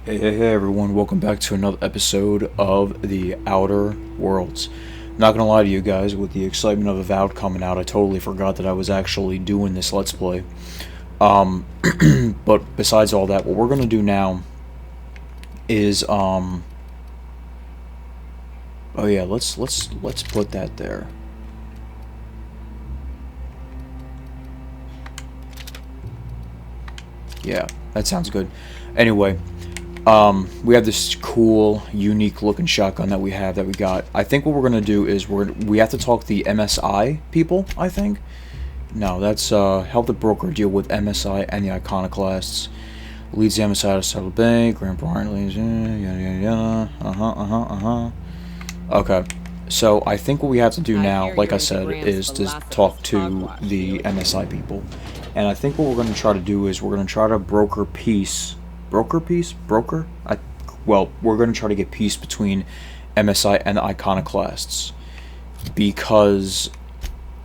Hey everyone, welcome back to another episode of The Outer Worlds. Not gonna lie to you guys, with the excitement of Avowed coming out, I totally forgot that I was actually doing this Let's Play. Um, but besides all that, what we're gonna do now is, oh yeah, let's put that there. Yeah, that sounds good. Anyway, we have this cool, unique looking shotgun that we got. I think what we're gonna do is we have to talk the MSI people, I think. No, that's help the broker deal with MSI and the iconoclasts. Leads the MSI to settle bank. Grand Brian leads. Yada yada yada. Okay. So I think what we have to do now, like I said, is to talk to the MSI people. And I think what we're going to try to do is we're going to try to broker peace. Broker peace? Broker? Well, we're going to try to get peace between MSI and the iconoclasts. Because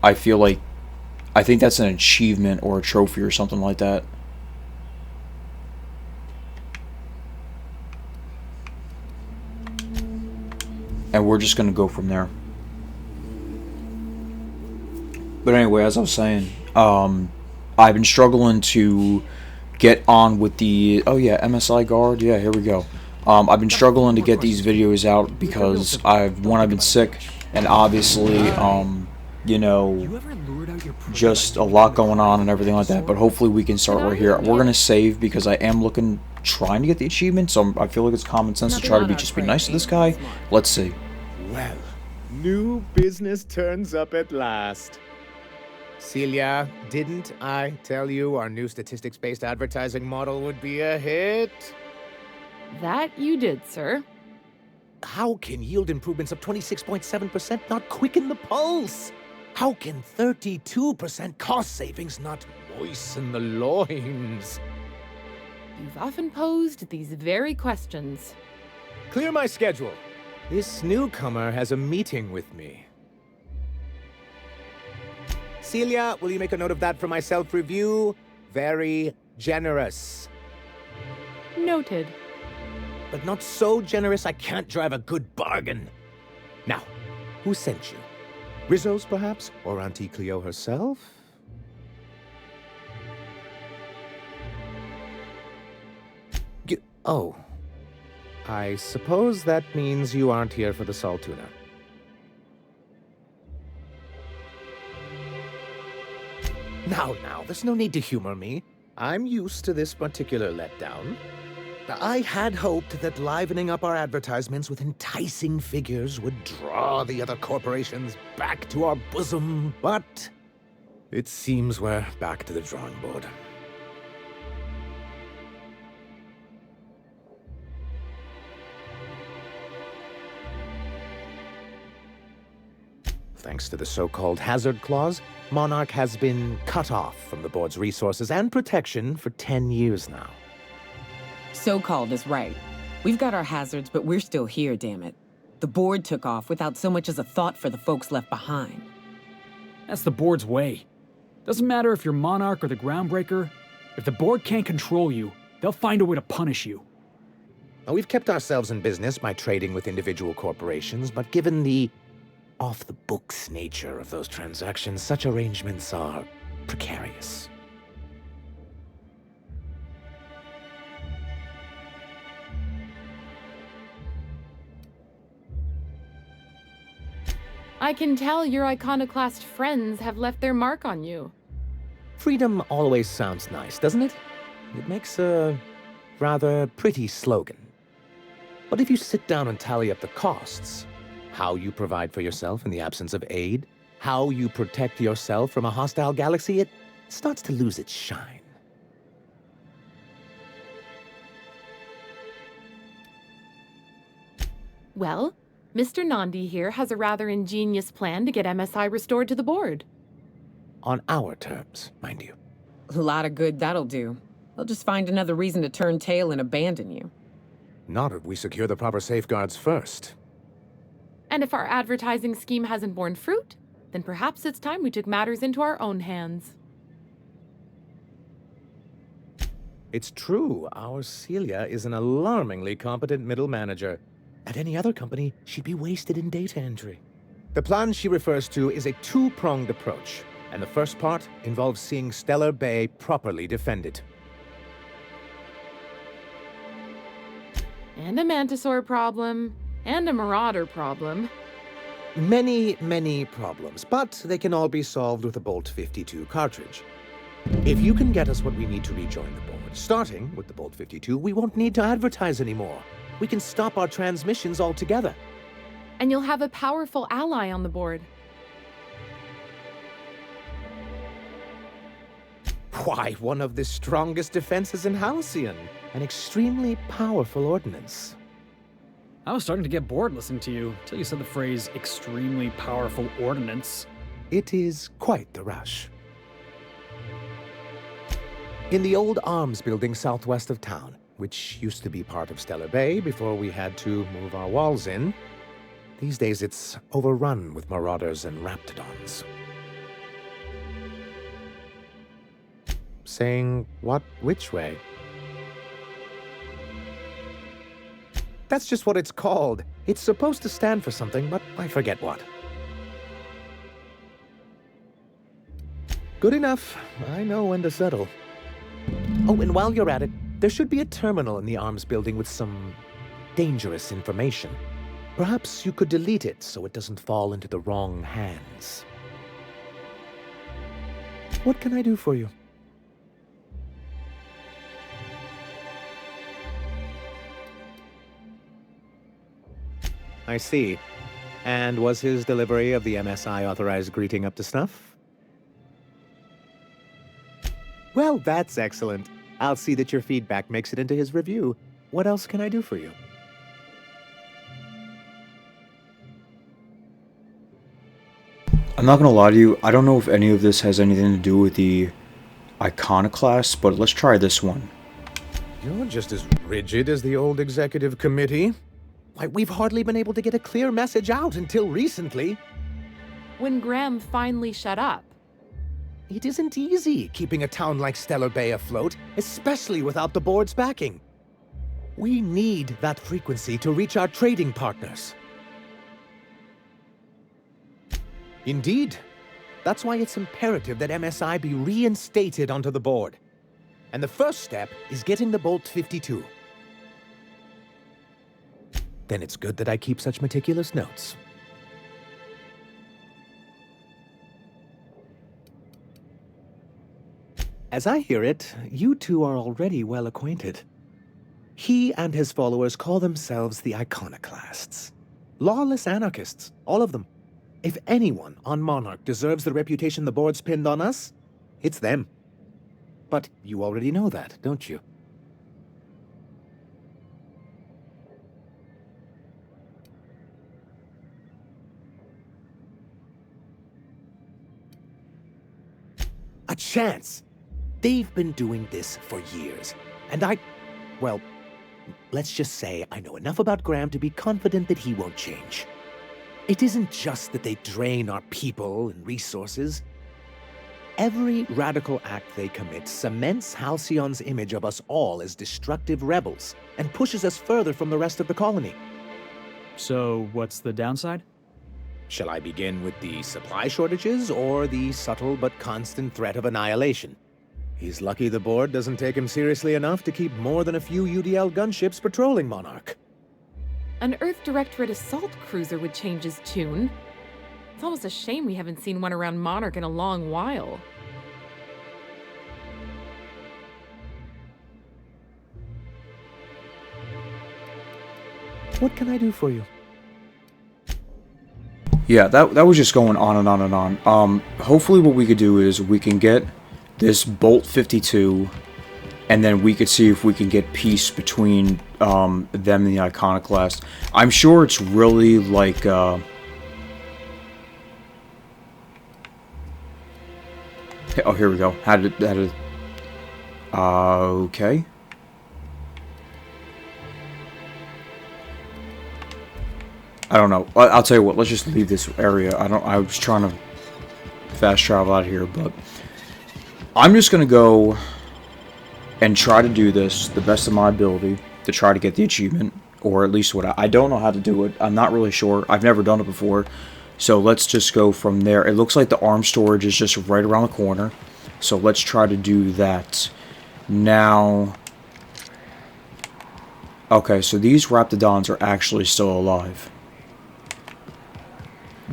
I think that's an achievement or a trophy or something like that. And we're just going to go from there. But anyway, as I was saying, I've been struggling to get on with the... Oh yeah, MSI guard. Yeah, here we go. I've been struggling to get these videos out because I've been sick, and obviously, you know, just a lot going on and everything like that. But hopefully we can start right here. We're gonna save because I am trying to get the achievement, so I feel like it's common sense to try to be nice to this guy. Let's see. Well, new business turns up at last. Celia, didn't I tell you our new statistics-based advertising model would be a hit? That you did, sir. How can yield improvements of 26.7% not quicken the pulse? How can 32% cost savings not moisten the loins? You've often posed these very questions. Clear my schedule. This newcomer has a meeting with me. Celia, will you make a note of that for my self-review? Very generous. Noted. But not so generous I can't drive a good bargain. Now, who sent you? Rizzo's, perhaps? Or Auntie Cleo herself? Oh. I suppose that means you aren't here for the salt tuna. Now, there's no need to humor me. I'm used to this particular letdown. I had hoped that livening up our advertisements with enticing figures would draw the other corporations back to our bosom, but it seems we're back to the drawing board. Thanks to the so-called hazard clause, Monarch has been cut off from the board's resources and protection for 10 years now. So-called is right. We've got our hazards, but we're still here, damn it. The board took off without so much as a thought for the folks left behind. That's the board's way. Doesn't matter if you're Monarch or the Groundbreaker. If the board can't control you, they'll find a way to punish you. Now, we've kept ourselves in business by trading with individual corporations, but given the off-the-books nature of those transactions, such arrangements are precarious. I can tell your iconoclast friends have left their mark on you. Freedom always sounds nice, doesn't it? It makes a rather pretty slogan. But if you sit down and tally up the costs, how you provide for yourself in the absence of aid, how you protect yourself from a hostile galaxy, it starts to lose its shine. Well, Mr. Nandi here has a rather ingenious plan to get MSI restored to the board. On our terms, mind you. A lot of good that'll do. They'll just find another reason to turn tail and abandon you. Not if we secure the proper safeguards first. And if our advertising scheme hasn't borne fruit, then perhaps it's time we took matters into our own hands. It's true, our Celia is an alarmingly competent middle manager. At any other company, she'd be wasted in data entry. The plan she refers to is a two-pronged approach, and the first part involves seeing Stellar Bay properly defended. And a Mantisaur problem. And a Marauder problem. Many, many problems, but they can all be solved with a Bolt 52 cartridge. If you can get us what we need to rejoin the board, starting with the Bolt 52, we won't need to advertise anymore. We can stop our transmissions altogether. And you'll have a powerful ally on the board. Why, one of the strongest defenses in Halcyon. An extremely powerful ordnance. I was starting to get bored listening to you until you said the phrase extremely powerful ordnance. It is quite the rush. In the old arms building southwest of town, which used to be part of Stellar Bay before we had to move our walls in, these days it's overrun with marauders and raptidons. Saying what which way? That's just what it's called. It's supposed to stand for something, but I forget what. Good enough. I know when to settle. Oh, and while you're at it, there should be a terminal in the arms building with some dangerous information. Perhaps you could delete it so it doesn't fall into the wrong hands. What can I do for you? I see. And was his delivery of the MSI authorized greeting up to snuff? Well, that's excellent. I'll see that your feedback makes it into his review. What else can I do for you? I'm not gonna lie to you, I don't know if any of this has anything to do with the Iconoclast, but let's try this one. You're just as rigid as the old executive committee. Why, we've hardly been able to get a clear message out until recently. When Graham finally shut up. It isn't easy keeping a town like Stellar Bay afloat, especially without the board's backing. We need that frequency to reach our trading partners. Indeed. That's why it's imperative that MSI be reinstated onto the board. And the first step is getting the Bolt 52. Then it's good that I keep such meticulous notes. As I hear it, you two are already well acquainted. He and his followers call themselves the Iconoclasts. Lawless anarchists, all of them. If anyone on Monarch deserves the reputation the board's pinned on us, it's them. But you already know that, don't you? A chance! They've been doing this for years, and well, let's just say I know enough about Graham to be confident that he won't change. It isn't just that they drain our people and resources. Every radical act they commit cements Halcyon's image of us all as destructive rebels and pushes us further from the rest of the colony. So, what's the downside? Shall I begin with the supply shortages or the subtle but constant threat of annihilation? He's lucky the board doesn't take him seriously enough to keep more than a few UDL gunships patrolling Monarch. An Earth Directorate assault cruiser would change his tune. It's almost a shame we haven't seen one around Monarch in a long while. What can I do for you? Yeah, that was just going on and on and on. Hopefully what we could do is we can get this Bolt 52, and then we could see if we can get peace between them and the Iconoclast. I'm sure it's really like... oh, here we go. Okay. I don't know. I'll tell you what. Let's just leave this area. I was trying to fast travel out of here, but I'm just gonna go and try to do this the best of my ability to try to get the achievement, or at least what I don't know how to do it. I'm not really sure. I've never done it before. So let's just go from there. It looks like the arm storage is just right around the corner. So let's try to do that. Now... Okay, so these Raptidons are actually still alive.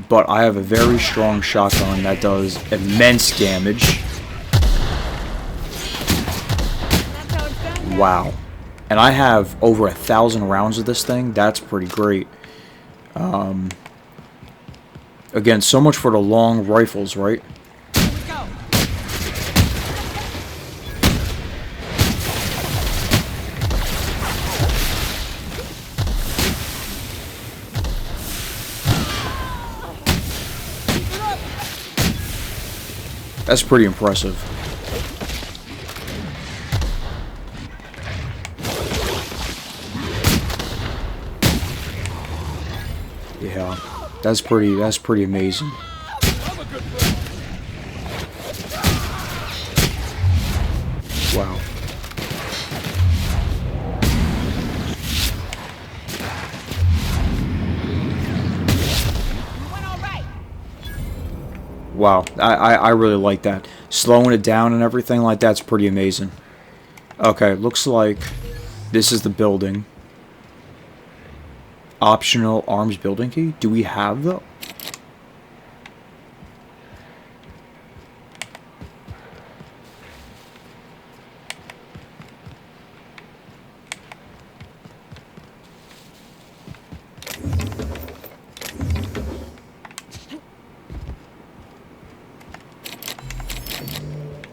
But I have a very strong shotgun that does immense damage. Wow. And I have over 1,000 rounds of this thing. That's pretty great. Again, so much for the long rifles, right? That's pretty impressive. Yeah, that's pretty amazing. Wow. Wow, I really like that. Slowing it down and everything like that's pretty amazing. Okay, looks like this is the building. Optional arms building key? Do we have the...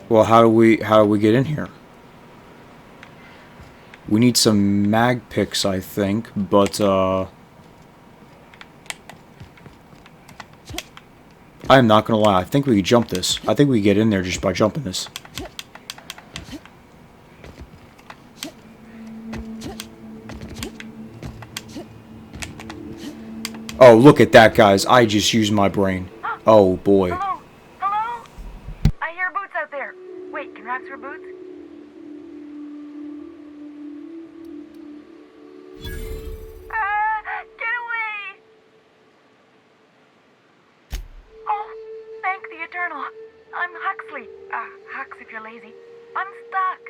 Well, how do we get in here? We need some mag picks, I think, but I am not gonna lie, I think we could jump this. I think we could get in there just by jumping this. Oh, look at that, guys. I just used my brain. Oh, boy. Hello? Hello? I hear boots out there. Wait, can rats wear boots? Get away! Oh, thank the Eternal. I'm Huxley. Hux if you're lazy. I'm stuck.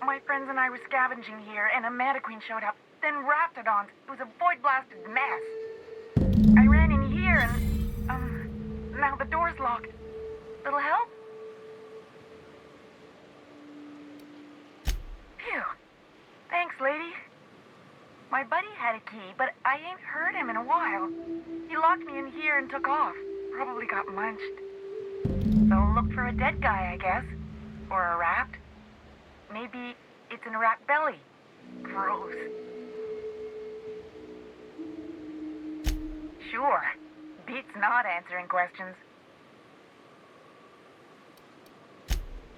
My friends and I were scavenging here, and a Mantiqueen showed up. Then Raptidons. It was a void-blasted mess. I ran in here and, now the door's locked. Little help? Phew. Thanks, lady. My buddy had a key, but I ain't heard him in a while. He locked me in here and took off. Probably got munched. So look for a dead guy, I guess. Or a rat. Maybe it's in a rat belly. Gross. Sure. Beats not answering questions.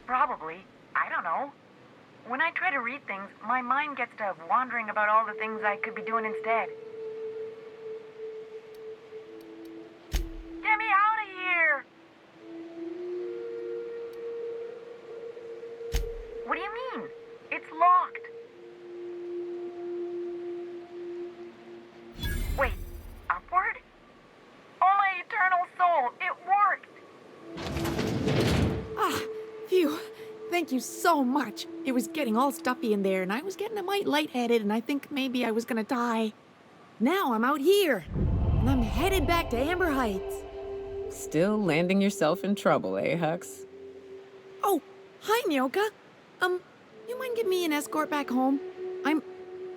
Probably. I don't know. When I try to read things, my mind gets to wandering about all the things I could be doing instead. Get me out of here! What do you mean? It's locked. Wait, upward? Oh, my eternal soul, it worked! Ah, phew. Thank you so much. It was getting all stuffy in there, and I was getting a mite lightheaded, and I think maybe I was gonna die. Now I'm out here, and I'm headed back to Amber Heights. Still landing yourself in trouble, eh, Hux? Oh, hi, Nyoka. You mind giving me an escort back home?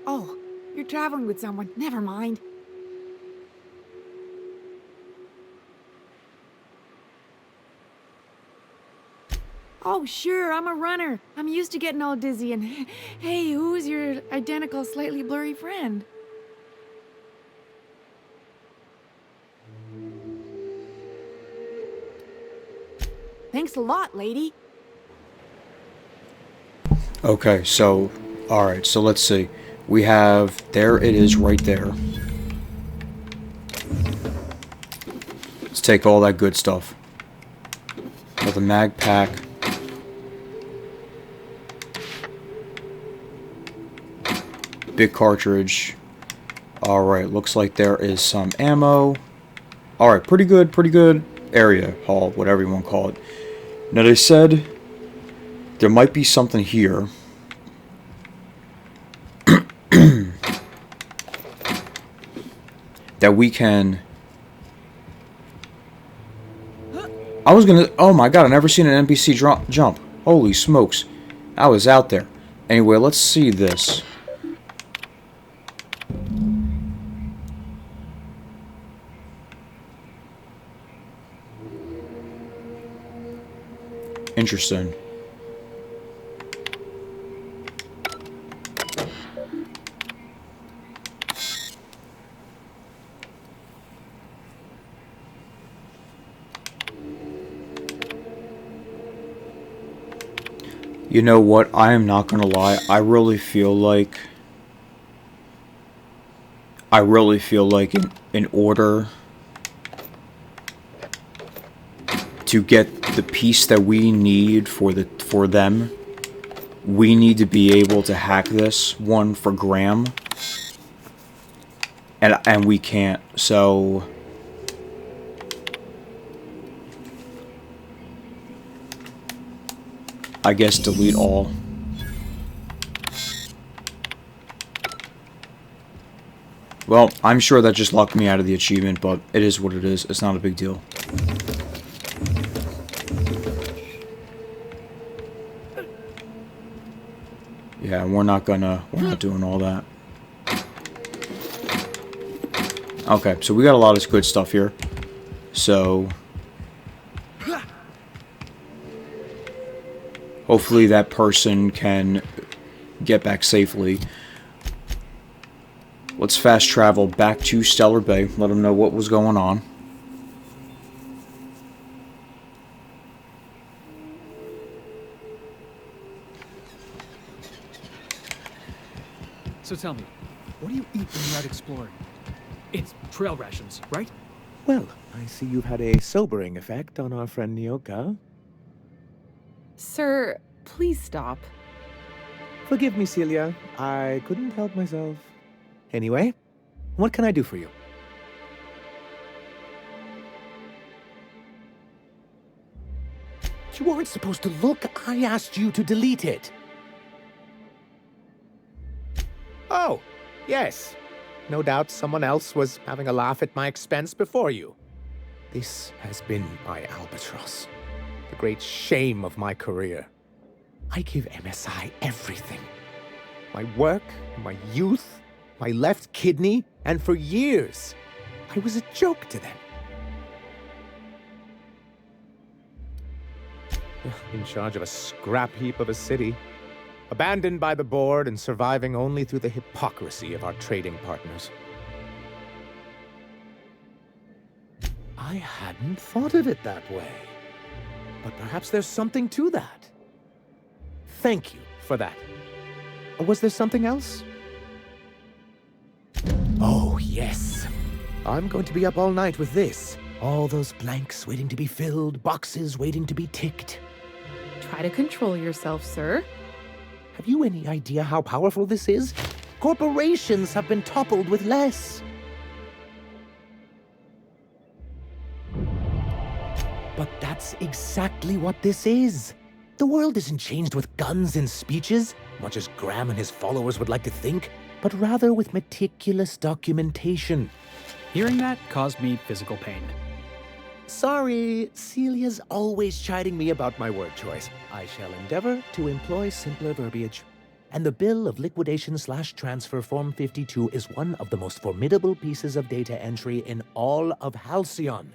Oh, you're traveling with someone. Never mind. Oh, sure, I'm a runner. I'm used to getting all dizzy, and hey, who's your identical, slightly blurry friend? Thanks a lot, lady. Okay, so, alright, so let's see. We have, there it is right there. Let's take all that good stuff. With a mag pack. Big cartridge. Alright, looks like there is some ammo. Alright, pretty good area haul, whatever you want to call it. Now they said there might be something here. That we can... I was gonna... Oh my god, I've never seen an NPC jump. Holy smokes. I was out there. Anyway, let's see this. Interesting. You know what? I am not gonna lie. I really feel like in order to get the piece that we need for them, we need to be able to hack this one for Graham, and we can't. So I guess delete all. Well, I'm sure that just locked me out of the achievement, but it is what it is. It's not a big deal. Yeah, we're not doing all that. Okay, so we got a lot of good stuff here. So hopefully that person can get back safely. Let's fast travel back to Stellar Bay. Let them know what was going on. So tell me, what do you eat when you're out exploring? It's trail rations, right? Well, I see you've had a sobering effect on our friend Nyoka. Sir, please stop. Forgive me, Celia. I couldn't help myself. Anyway, what can I do for you? You weren't supposed to look. I asked you to delete it. Oh, yes. No doubt someone else was having a laugh at my expense before you. This has been my albatross. The great shame of my career. I give MSI everything. My work, my youth, my left kidney, and for years, I was a joke to them. In charge of a scrap heap of a city, abandoned by the board and surviving only through the hypocrisy of our trading partners. I hadn't thought of it that way. But perhaps there's something to that. Thank you for that. Was there something else? Oh, yes. I'm going to be up all night with this. All those blanks waiting to be filled, boxes waiting to be ticked. Try to control yourself, sir. Have you any idea how powerful this is? Corporations have been toppled with less. But that's exactly what this is. The world isn't changed with guns and speeches, much as Graham and his followers would like to think, but rather with meticulous documentation. Hearing that caused me physical pain. Sorry, Celia's always chiding me about my word choice. I shall endeavor to employ simpler verbiage. And the bill of liquidation/transfer Form 52 is one of the most formidable pieces of data entry in all of Halcyon.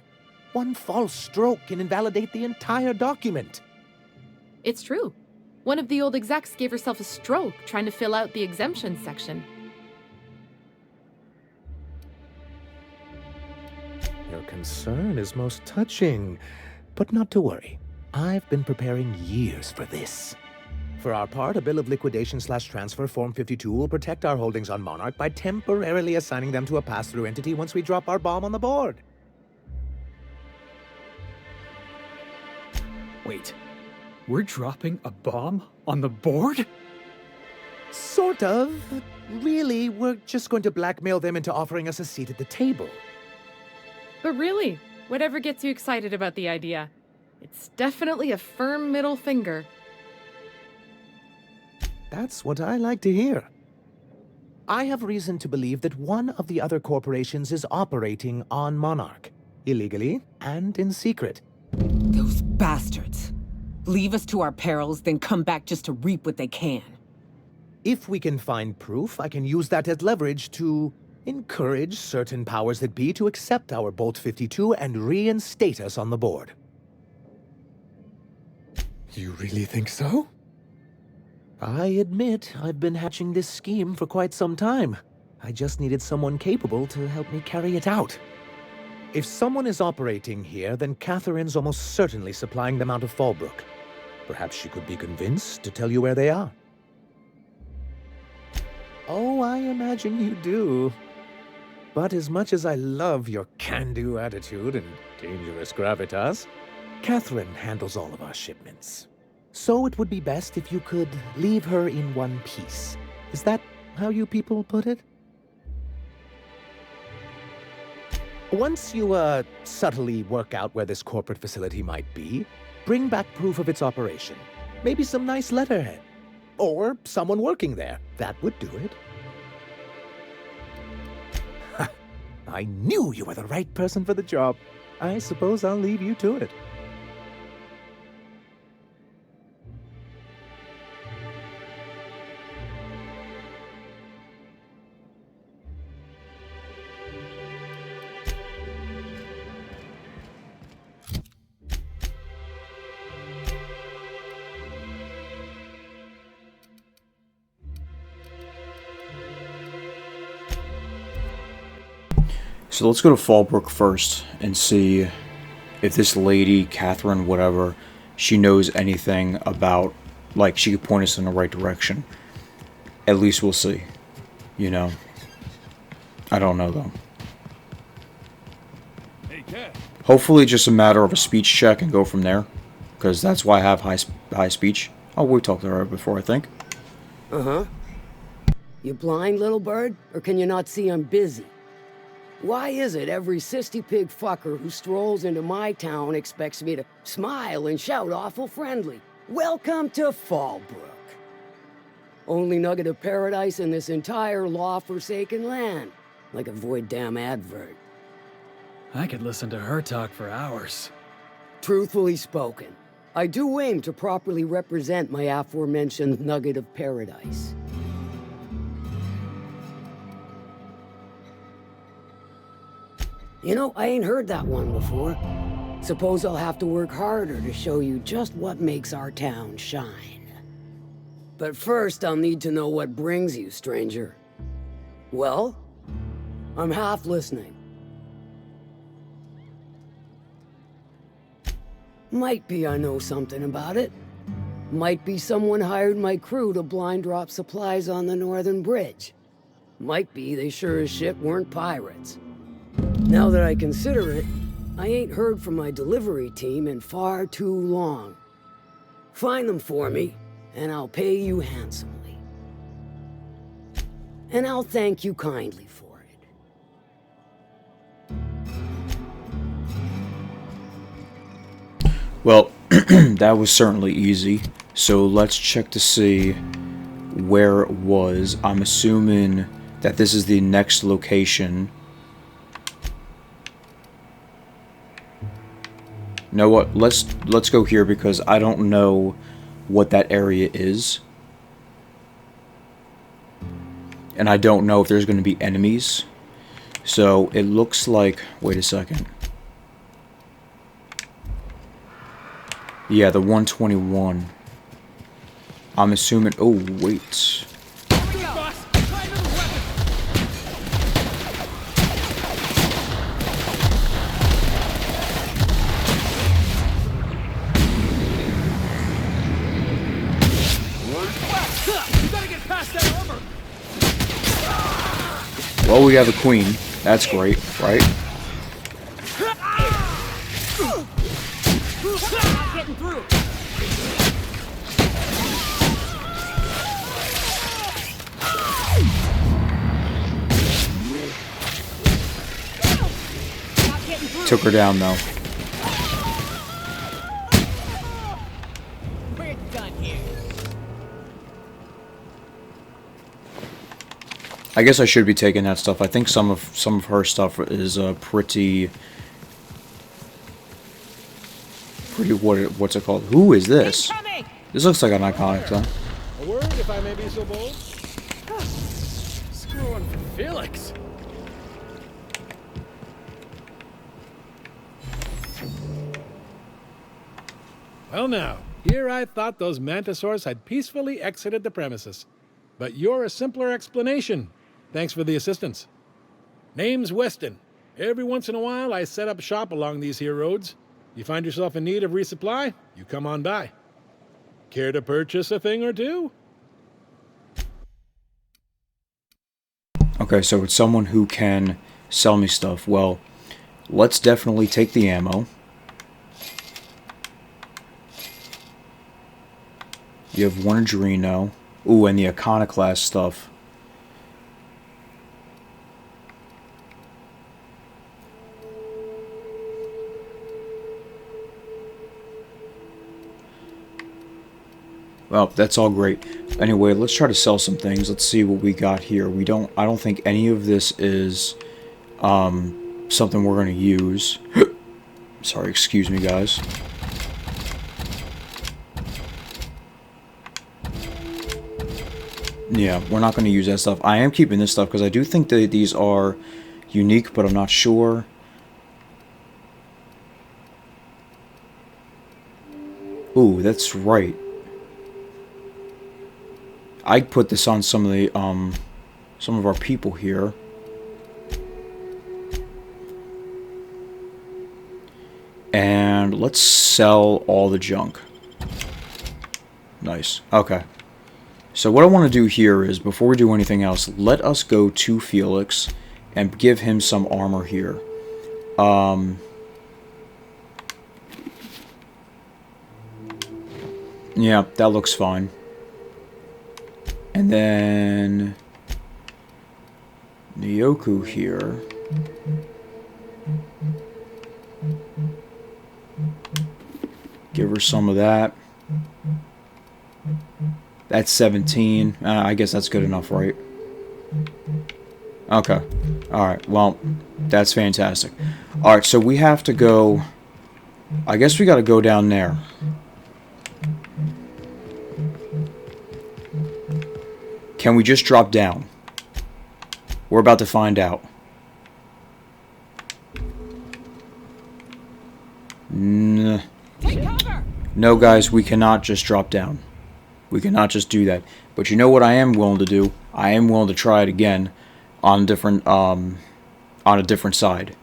One false stroke can invalidate the entire document. It's true. One of the old execs gave herself a stroke trying to fill out the exemption section. Your concern is most touching, but not to worry. I've been preparing years for this. For our part, a bill of liquidation/transfer Form 52 will protect our holdings on Monarch by temporarily assigning them to a pass-through entity once we drop our bomb on the board. Wait, we're dropping a bomb on the board? Sort of. really, we're just going to blackmail them into offering us a seat at the table. But really, whatever gets you excited about the idea, it's definitely a firm middle finger. That's what I like to hear. I have reason to believe that one of the other corporations is operating on Monarch, illegally and in secret. Those bastards. Leave us to our perils, then come back just to reap what they can. If we can find proof, I can use that as leverage to encourage certain powers that be to accept our Bolt 52 and reinstate us on the board. You really think so? I admit I've been hatching this scheme for quite some time. I just needed someone capable to help me carry it out. If someone is operating here, then Catherine's almost certainly supplying them out of Fallbrook. Perhaps she could be convinced to tell you where they are. Oh, I imagine you do. But as much as I love your can-do attitude and dangerous gravitas, Catherine handles all of our shipments. So it would be best if you could leave her in one piece. Is that how you people put it? Once you, subtly work out where this corporate facility might be, bring back proof of its operation. Maybe some nice letterhead. Or someone working there. That would do it. I knew you were the right person for the job. I suppose I'll leave you to it. So let's go to Fallbrook first and see if this lady, Catherine, whatever, she knows anything about, like, she could point us in the right direction. At least we'll see. You know? I don't know, though. Hey, Cat. Hopefully just a matter of a speech check and go from there. Because that's why I have high speech. Oh, we talked about it before, I think. Uh-huh. You blind, little bird? Or can you not see I'm busy? Why is it every sissy pig fucker who strolls into my town expects me to smile and shout awful friendly? Welcome to Fallbrook. Only nugget of paradise in this entire law-forsaken land. Like a void damn advert. I could listen to her talk for hours. Truthfully spoken, I do aim to properly represent my aforementioned nugget of paradise. You know, I ain't heard that one before. Suppose I'll have to work harder to show you just what makes our town shine. But first, I'll need to know what brings you, stranger. Well, I'm half listening. Might be I know something about it. Might be someone hired my crew to blind drop supplies on the Northern Bridge. Might be they sure as shit weren't pirates. Now that I consider it, I ain't heard from my delivery team in far too long. Find them for me, and I'll pay you handsomely. And I'll thank you kindly for it. Well, that was certainly easy. So let's check to see where it was. I'm assuming that this is the next location. You know what? Let's go here because I don't know what that area is. And I don't know if there's going to be enemies. So it looks like... Wait a second. Yeah, the 121. I'm assuming... Oh, wait. Well, we have the queen. That's great, right? Getting through. Took her down, though. We're done here. I guess I should be taking that stuff. I think some of her stuff is pretty what's it called? Who is this? Incoming! This looks like an iconic, huh? A word, if I may be so bold. Screw one for Felix. Well now, here I thought those mantisaurs had peacefully exited the premises. But you're a simpler explanation. Thanks for the assistance. Name's Weston. Every once in a while I set up shop along these here roads. You find yourself in need of resupply, you come on by. Care to purchase a thing or two? Okay, so it's someone who can sell me stuff. Well, let's definitely take the ammo. You have one Adreno. Ooh, and the Iconoclast stuff. Well, that's all great. Anyway, let's try to sell some things. Let's see what we got here. I don't think any of this is something we're going to use. Sorry, excuse me, guys. Yeah, we're not going to use that stuff. I am keeping this stuff because I do think that these are unique, but I'm not sure. Ooh, that's right. I'd put this on some of our people here. And let's sell all the junk. Nice. Okay. So what I want to do here is, before we do anything else, let us go to Felix and give him some armor here. Yeah, that looks fine. And then Nyoku here. Give her some of that. That's 17. I guess that's good enough, right? Okay. Alright, well, that's fantastic. Alright, so we have to go... I guess we gotta go down there. Can we just drop down? We're about to find out. No, guys, we cannot just drop down. We cannot just do that. But you know what I am willing to do? I am willing to try it again on a different side.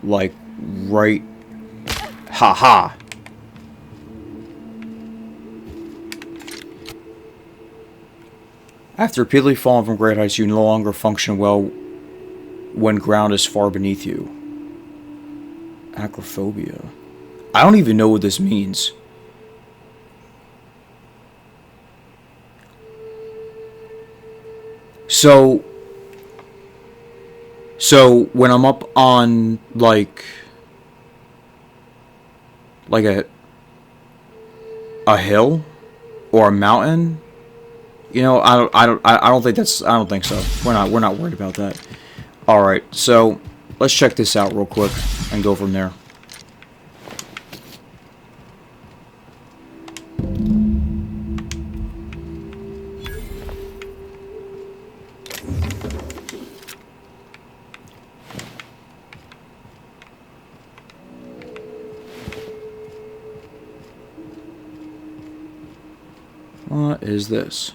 Like right. Haha. After repeatedly falling from great heights, you no longer function well when ground is far beneath you. Acrophobia. I don't even know what this means. So when I'm up on like a hill or a mountain, you know, I don't think so. We're not worried about that. All right, so let's check this out real quick and go from there. What is this?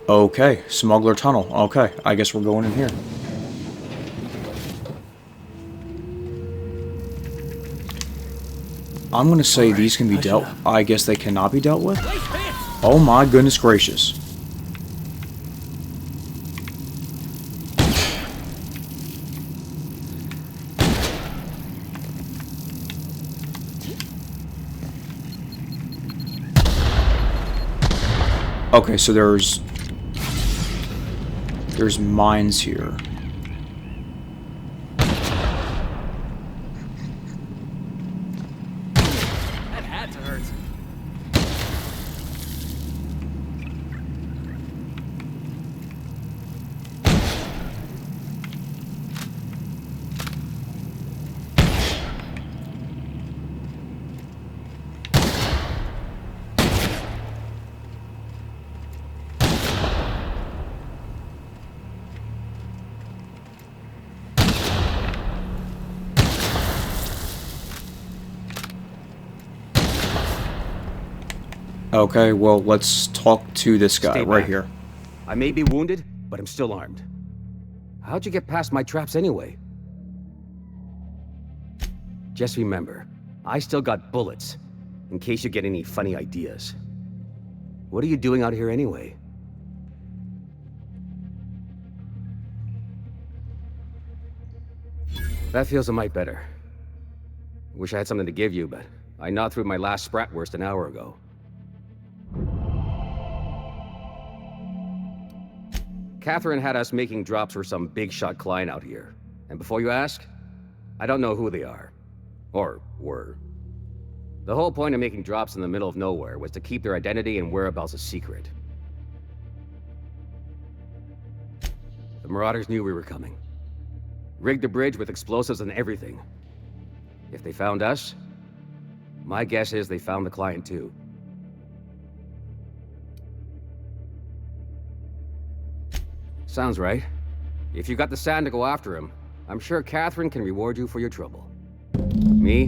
Okay, smuggler tunnel. Okay, I guess we're going in here. I'm gonna say these can be dealt. I guess they cannot be dealt with. Oh my goodness gracious. Okay, so there's mines here. That had to hurt. Okay, well, let's talk to this guy Stay right back. here. I may be wounded, but I'm still armed. How'd you get past my traps anyway? Just remember, I still got bullets, in case you get any funny ideas. What are you doing out here anyway? That feels a mite better. Wish I had something to give you, but I gnawed through my last Spratwurst an hour ago. Catherine had us making drops for some big shot client out here. And before you ask, I don't know who they are. Or were. The whole point of making drops in the middle of nowhere was to keep their identity and whereabouts a secret. The Marauders knew we were coming. Rigged the bridge with explosives and everything. If they found us, my guess is they found the client too. Sounds right. If you got the sand to go after him, I'm sure Catherine can reward you for your trouble. Me?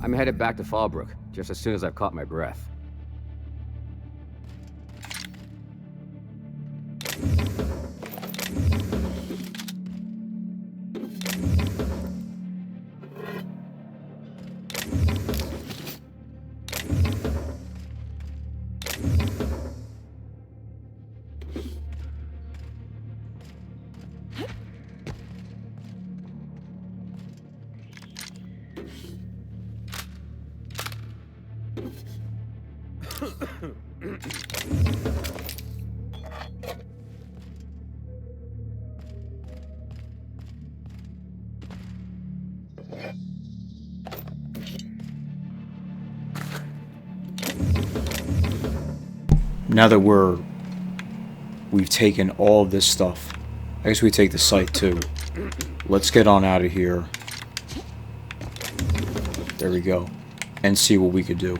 I'm headed back to Fallbrook, just as soon as I've caught my breath. Now that we've taken all of this stuff, I guess we take the site too. Let's get on out of here. There we go. And see what we could do.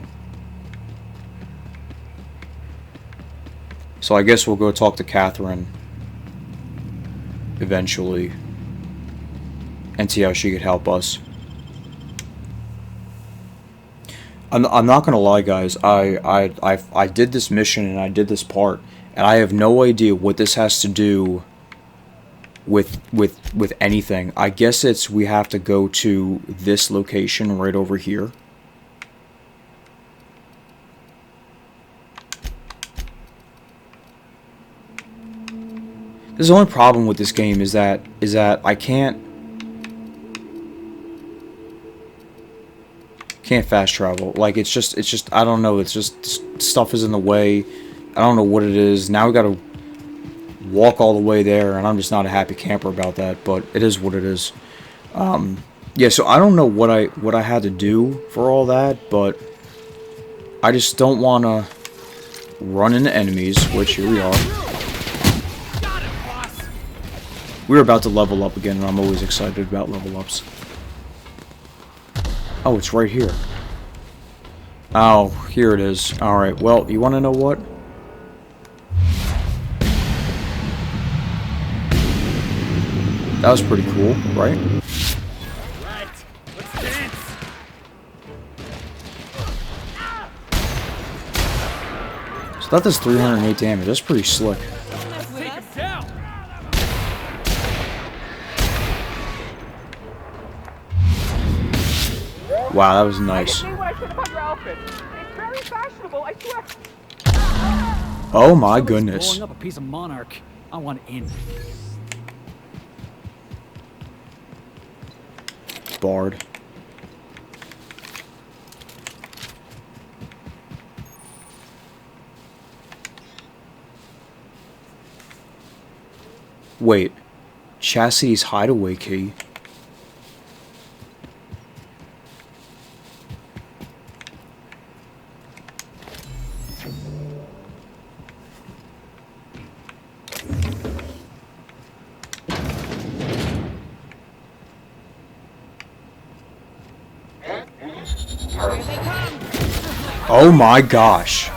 So I guess we'll go talk to Catherine eventually and see how she could help us. I'm not gonna lie, guys. I did this mission and I did this part, and I have no idea what this has to do with anything. I guess it's we have to go to this location right over here. This is the only problem with this game is that I can't fast travel. Like it's just I don't know, it's just stuff is in the way. I don't know what it is. Now we gotta walk all the way there, and I'm just not a happy camper about that, but it is what it is. Yeah, so I don't know what I had to do for all that, but I just don't want to run into enemies, which here we are. We're about to level up again, and I'm always excited about level ups. Oh, it's right here. Oh, here it is. Alright, well, you want to know what? That was pretty cool, right? Alright, let's dance! So that does 308 damage. That's pretty slick. Let's take him down! Wow, that was nice. Oh my Somebody's goodness. blowing up a piece of Monarch. I want in. Bard. Wait. Chastity's hideaway key. Oh my gosh.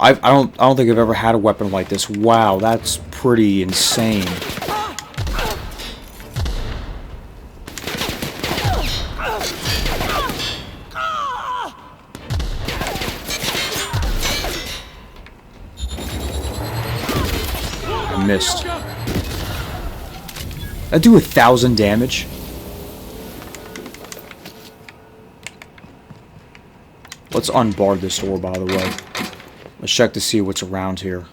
I don't think I've ever had a weapon like this. Wow, that's pretty insane. I missed. That do 1,000 damage. Let's unbar this door, by the way. Let's check to see what's around here.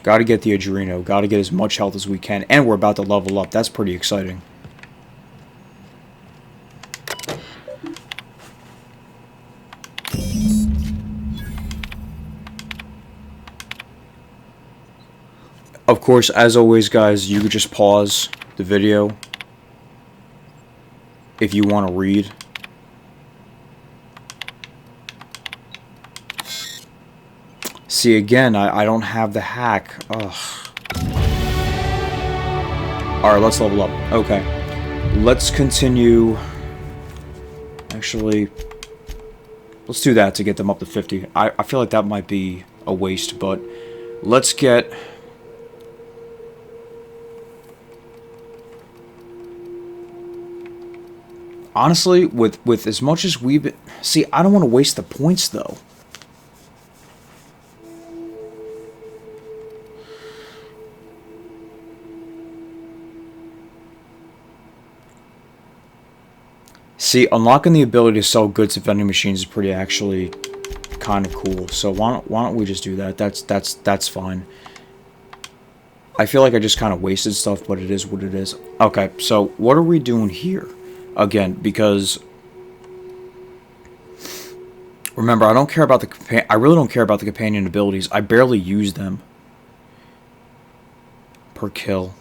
Gotta get the Adreno. Gotta get as much health as we can. And we're about to level up. That's pretty exciting. Of course, as always, guys, you could just pause the video if you want to read. See, again, I don't have the hack. Ugh. Alright, let's level up. Okay. Let's continue. Actually, let's do that to get them up to 50. I feel like that might be a waste, but let's get... Honestly, with as much as we've been... See, I don't want to waste the points, though. See, unlocking the ability to sell goods to vending machines is pretty actually kind of cool. So why don't we just do that? That's fine. I feel like I just kind of wasted stuff, but it is what it is. Okay, so what are we doing here? Again, because remember, I don't care about the I really don't care about the companion abilities. I barely use them per kill.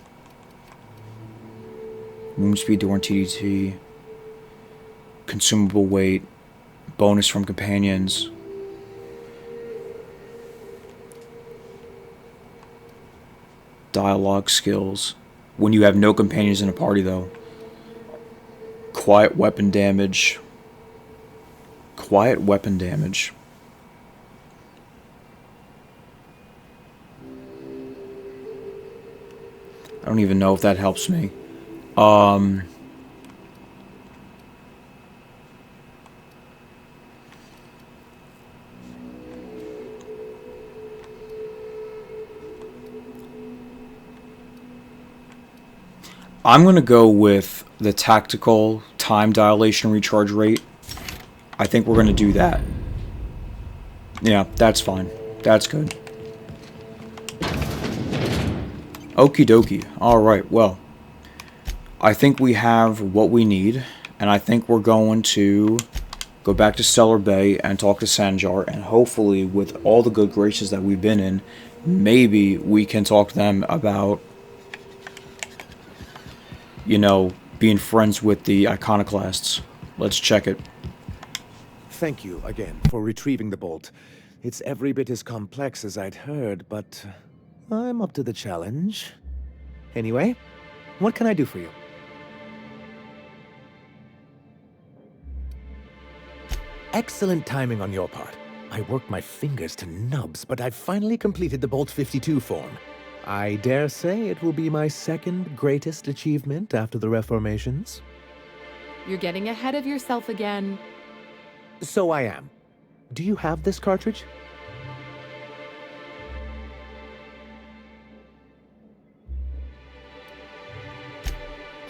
Movement speed during TDT. Consumable weight, bonus from companions. Dialogue skills. When you have no companions in a party, though. Quiet weapon damage. Quiet weapon damage. I don't even know if that helps me. I'm going to go with the tactical time dilation recharge rate. I think we're going to do that. Yeah, that's fine. That's good. Okie dokie. Alright, well. I think we have what we need. And I think we're going to go back to Stellar Bay and talk to Sanjar. And hopefully, with all the good graces that we've been in, maybe we can talk to them about... you know, being friends with the iconoclasts. Let's check it. Thank you again for retrieving the bolt. It's every bit as complex as I'd heard, but I'm up to the challenge. Anyway, what can I do for you? Excellent timing on your part. I worked my fingers to nubs, but I've finally completed the Bolt 52 form. I dare say it will be my second greatest achievement after the Reformations. You're getting ahead of yourself again. So I am. Do you have this cartridge?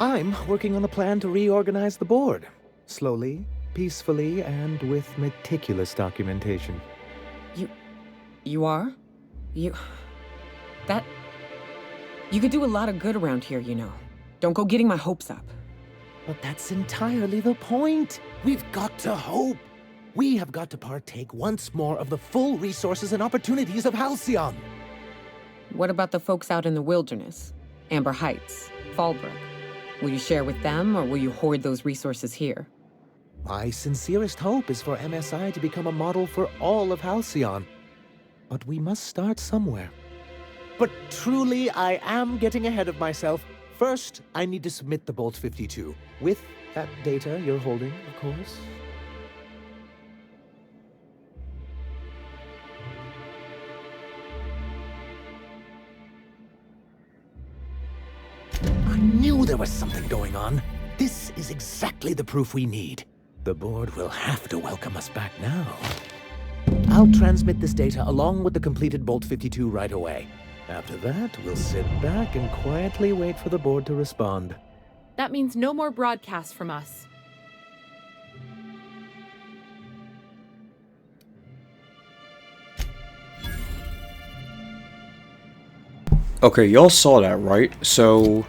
I'm working on a plan to reorganize the board. Slowly, peacefully, and with meticulous documentation. You are? You could do a lot of good around here, you know. Don't go getting my hopes up. But that's entirely the point. We've got to hope. We have got to partake once more of the full resources and opportunities of Halcyon. What about the folks out in the wilderness? Amber Heights, Fallbrook. Will you share with them, or will you hoard those resources here? My sincerest hope is for MSI to become a model for all of Halcyon. But we must start somewhere. But truly, I am getting ahead of myself. First, I need to submit the Bolt 52. With that data you're holding, of course. I knew there was something going on. This is exactly the proof we need. The board will have to welcome us back now. I'll transmit this data along with the completed Bolt 52 right away. After that, we'll sit back and quietly wait for the board to respond. That means no more broadcasts from us. Okay, y'all saw that, right? So...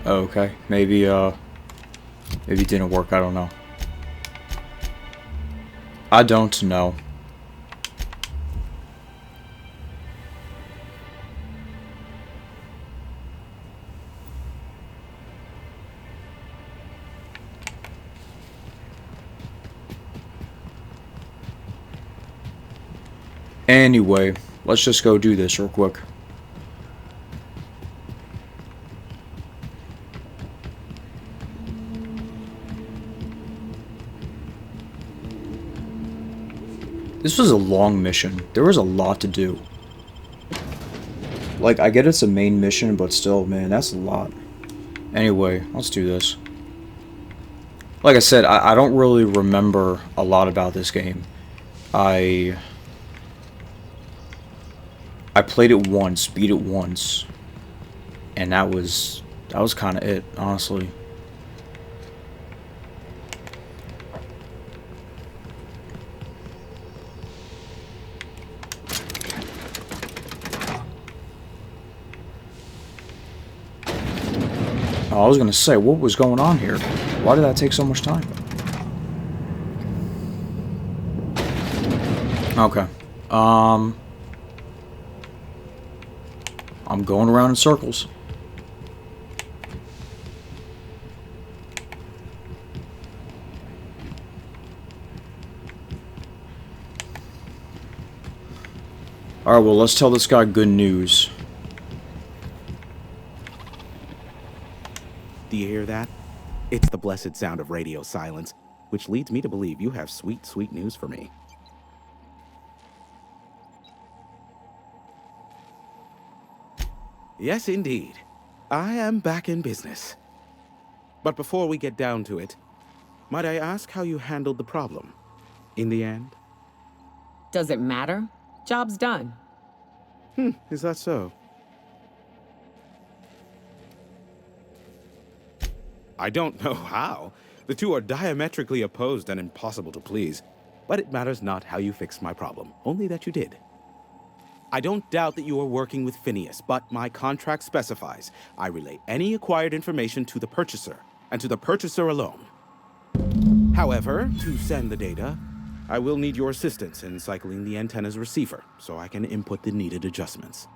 okay, maybe it didn't work, I don't know. I don't know. Anyway, let's just go do this real quick. This was a long mission. There was a lot to do. Like, I get it's a main mission, but still, man, that's a lot. Anyway, let's do this. Like I said, I don't really remember a lot about this game. I played it once, beat it once, and that was kind of it, honestly. Oh, I was gonna say, what was going on here? Why did that take so much time? Okay. I'm going around in circles. Alright, well, let's tell this guy good news. Do you hear that? It's the blessed sound of radio silence, which leads me to believe you have sweet, sweet news for me. Yes, indeed. I am back in business. But before we get down to it, might I ask how you handled the problem? In the end? Does it matter? Job's done. Is that so? I don't know how. The two are diametrically opposed and impossible to please. But it matters not how you fixed my problem, only that you did. I don't doubt that you are working with Phineas, but my contract specifies I relay any acquired information to the purchaser, and to the purchaser alone. However, to send the data, I will need your assistance in cycling the antenna's receiver, so I can input the needed adjustments.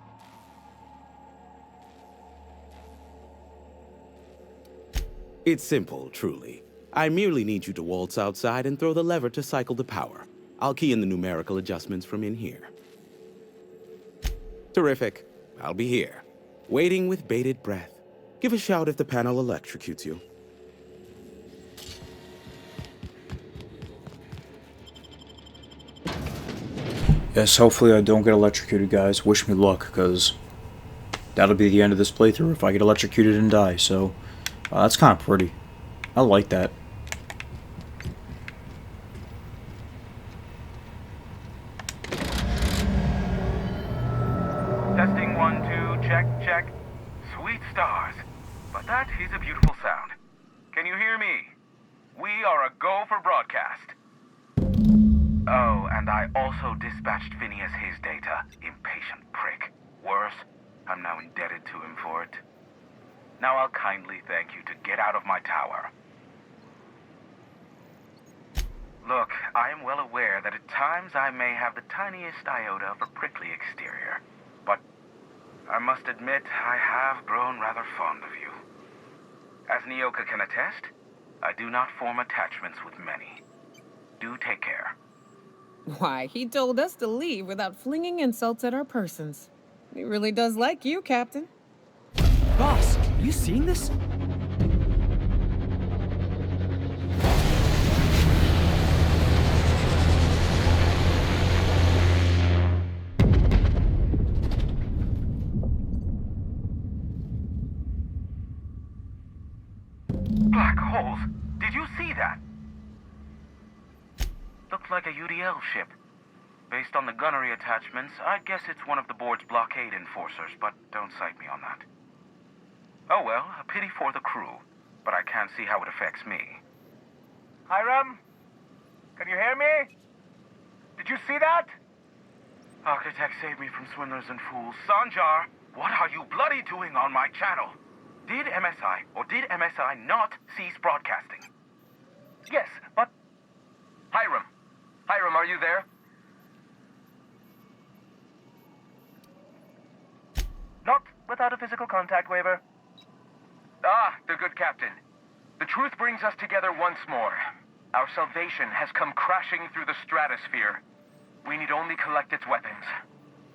It's simple, truly. I merely need you to waltz outside and throw the lever to cycle the power. I'll key in the numerical adjustments from in here. Terrific. I'll be here, waiting with bated breath. Give a shout if the panel electrocutes you. Yes, hopefully I don't get electrocuted, guys. Wish me luck, because that'll be the end of this playthrough if I get electrocuted and die, so... that's kind of pretty. I like that. Testing 1, 2, check, check. Sweet stars. But that is a beautiful sound. Can you hear me? We are a go for broadcast. Oh, and I also dispatched Phineas his data. Impatient prick. Worse, I'm now indebted to him for it. Now I'll kindly thank you to get out of my tower. Look, I am well aware that at times I may have the tiniest iota of a prickly exterior, but I must admit I have grown rather fond of you. As Nyoka can attest, I do not form attachments with many. Do take care. Why, he told us to leave without flinging insults at our persons. He really does like you, Captain. Boss, are you seeing this? Black holes! Did you see that? Looks like a UDL ship. Based on the gunnery attachments, I guess it's one of the board's blockade enforcers, but don't cite me on that. Oh well, a pity for the crew, but I can't see how it affects me. Hiram? Can you hear me? Did you see that? Architect saved me from swindlers and fools. Sanjar, what are you bloody doing on my channel? Did MSI or did MSI not cease broadcasting? Yes, but... Hiram. Hiram, are you there? Not without a physical contact waiver. Ah, the good captain. The truth brings us together once more. Our salvation has come crashing through the stratosphere. We need only collect its weapons.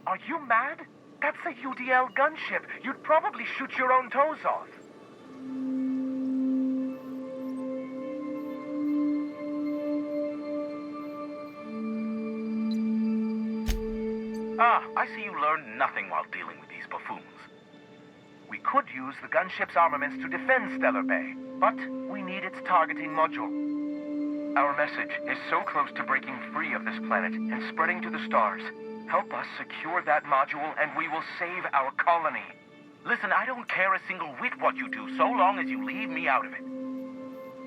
Are you mad? That's a UDL gunship. You'd probably shoot your own toes off. Ah, I see you learned nothing while dealing with these buffoons. We could use the gunship's armaments to defend Stellar Bay, but we need its targeting module. Our message is so close to breaking free of this planet and spreading to the stars. Help us secure that module and we will save our colony. Listen, I don't care a single whit what you do so long as you leave me out of it.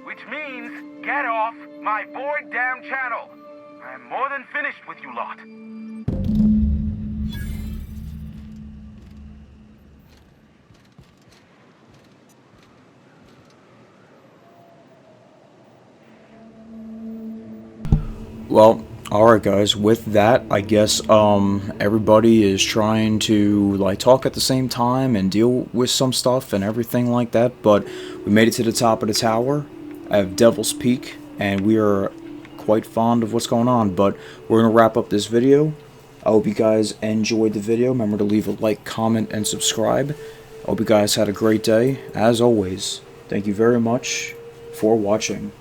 Which means, get off my bored damn channel. I am more than finished with you lot. Well, alright guys, with that, I guess everybody is trying to like talk at the same time and deal with some stuff and everything like that, but we made it to the top of the tower of Devil's Peak, and we are quite fond of what's going on, but we're going to wrap up this video. I hope you guys enjoyed the video. Remember to leave a like, comment, and subscribe. I hope you guys had a great day. As always, thank you very much for watching.